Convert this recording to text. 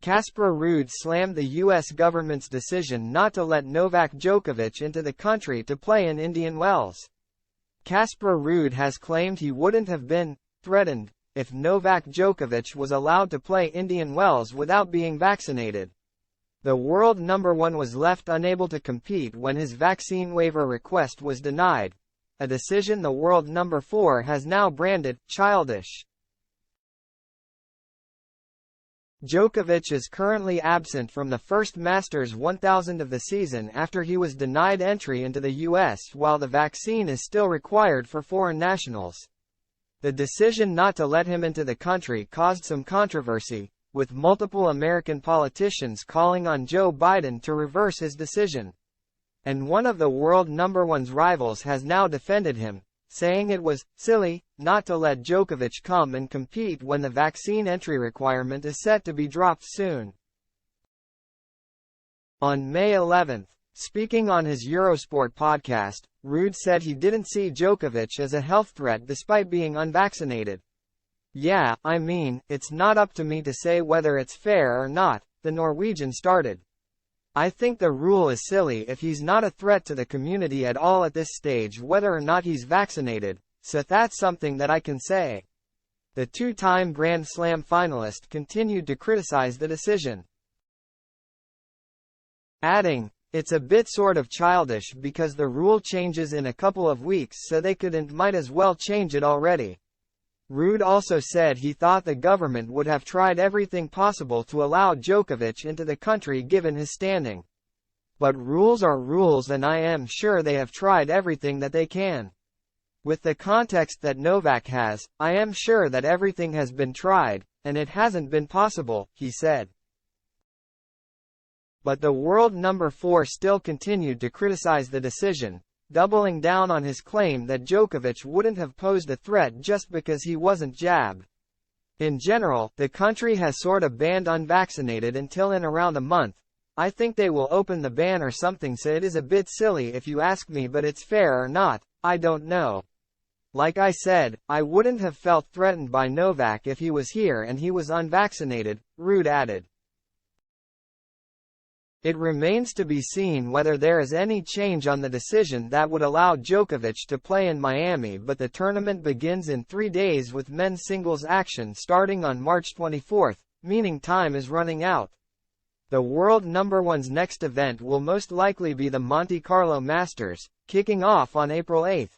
Casper Ruud slammed the U.S. government's decision not to let Novak Djokovic into the country to play in Indian Wells. Casper Ruud has claimed he wouldn't have been threatened if Novak Djokovic was allowed to play Indian Wells without being vaccinated. The world number one was left unable to compete when his vaccine waiver request was denied, a decision the world number 4 has now branded childish. Djokovic is currently absent from the first Masters 1000 of the season after he was denied entry into the U.S. while the vaccine is still required for foreign nationals. The decision not to let him into the country caused some controversy, with multiple American politicians calling on Joe Biden to reverse his decision. And one of the world number one's rivals has now defended him, saying it was silly not to let Djokovic come and compete when the vaccine entry requirement is set to be dropped soon. On May 11, speaking on his Eurosport podcast, Ruud said he didn't see Djokovic as a health threat despite being unvaccinated. "Yeah, I mean, it's not up to me to say whether it's fair or not," the Norwegian started. "I think the rule is silly if he's not a threat to the community at all at this stage whether or not he's vaccinated, so that's something that I can say." The two-time Grand Slam finalist continued to criticize the decision, adding, "It's a bit sort of childish because the rule changes in a couple of weeks so they could and might as well change it already." Ruud also said he thought the government would have tried everything possible to allow Djokovic into the country given his standing. "But rules are rules and I am sure they have tried everything that they can. With the context that Novak has, I am sure that everything has been tried, and it hasn't been possible," he said. But the world number 4 still continued to criticize the decision, doubling down on his claim that Djokovic wouldn't have posed a threat just because he wasn't jabbed. "In general, the country has sort of banned unvaccinated until in around a month. I think they will open the ban or something, so it is a bit silly if you ask me, but it's fair or not, I don't know. Like I said, I wouldn't have felt threatened by Novak if he was here and he was unvaccinated," Ruud added. It remains to be seen whether there is any change on the decision that would allow Djokovic to play in Miami, but the tournament begins in 3 days with men's singles action starting on March 24, meaning time is running out. The world number one's next event will most likely be the Monte Carlo Masters, kicking off on April 8.